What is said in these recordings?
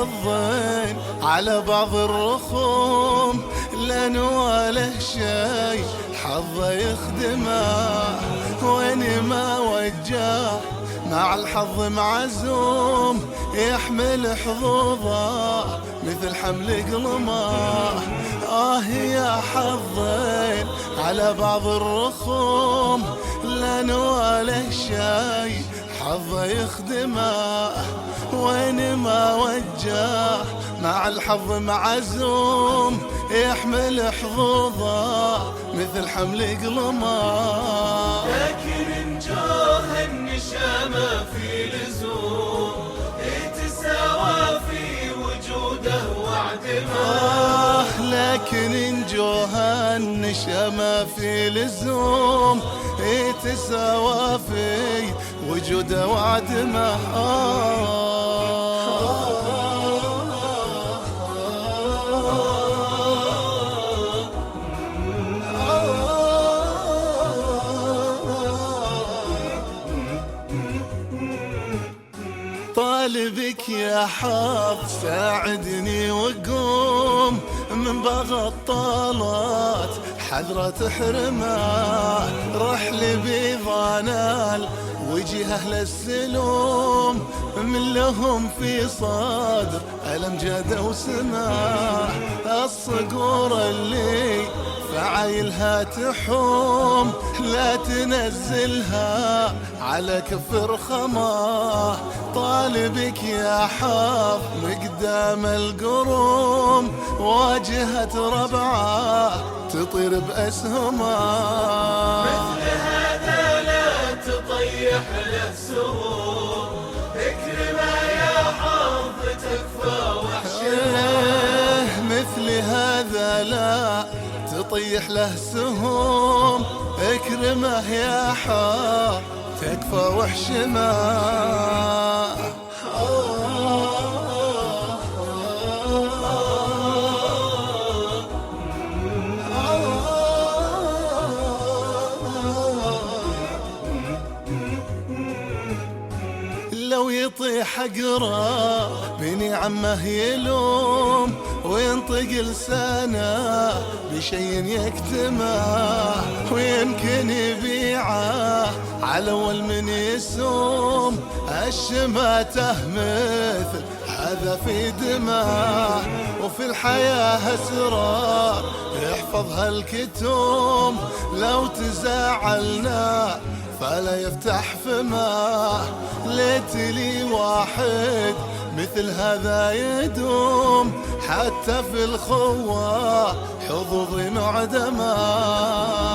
حظين على بعض الرخوم، لأن وله شي حظه يخدمه، وين ما وجه مع الحظ معزوم، يحمل حظوظه مثل حمل قلمه. يا حظين على بعض الرخوم، لأن وله شي حظه يخدمه، وين ما وجه مع الحظ معزوم، يحمل حظوظه مثل حمل قلمه. لكن نجوه النشامة في لزوم، يتساوى في وجوده وعدمه. لكن نجوه النشامة في لزوم، يتساوى في وجوده وعدمه. طالبك يا حظ ساعدني وقوم من بغى الطالات حذرة تحرمه، رحل بيضانال وجه أهل السلوم، من لهم في صدر ألم جاد وسماه. الصقور اللي فعايلها تحوم، لا تنزلها على كف رخمه. طالبك يا حظ مقدام القروم، واجهة ربعه تطير بأسهمه. مثل هذا لا تطيح له سهوم، اكرمه يا حظ تكفى وحشه. مثل هذا لا تطيح له سهوم، اكرمه يا حظ تكفى وحشمه. لو يطيح اقرا بني عمه يلوم، وينطق لسانه بشي يكتمه، ويمكن يبيعه على اول من يسوم. الشماته مثل هذا في دمه، وفي الحياة اسرار يحفظها الكتوم. لو تزعلنا فلا يفتح فمه، ليت لي واحد مثل هذا يدوم، حتى في الخوة حظوظي معدمة.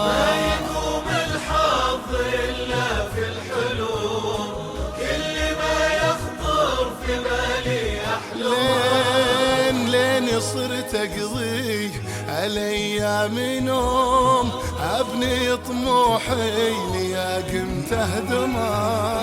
ما يقوم الحظ إلا في الحلول، كل ما يخطر في بالي أحلام. لين صرت أقضي الأيام نوم، أبني طموحي ليا قمت أهدمه.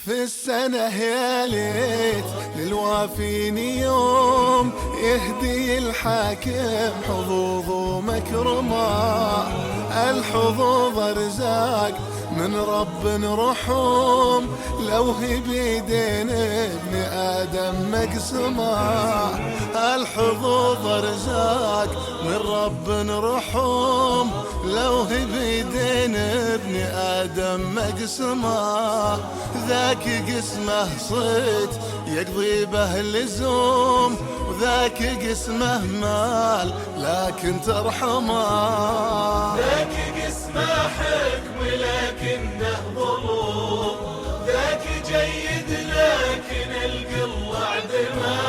في السنة يا ليت للوافين يوم، يهدي الحاكم حظوظ ومكرمة. الحظوظ أرزاق من رب رحوم، لو هي بيدين ابن آدم مقسمة. الحظوظ أرزاق من رب رحوم، لو هي بيدين ابن آدم مقسمة. ذاك قسمه صيت يقضي به اللزوم، وذاك قسمه مال لكن ترحمه. ذاك قسمه حكم لكنه ظلوم، ذاك جيد لكن القل عدمه.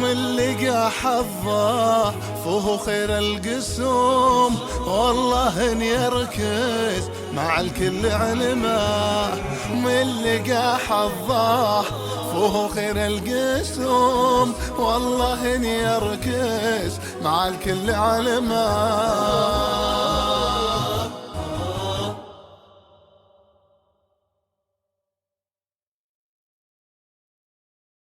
من لقى حظه فهو خير القسوم، والله ان يركز مع الكل علمه. من لقى حظه فهو خير القسوم، والله ان يركز مع الكل علمه.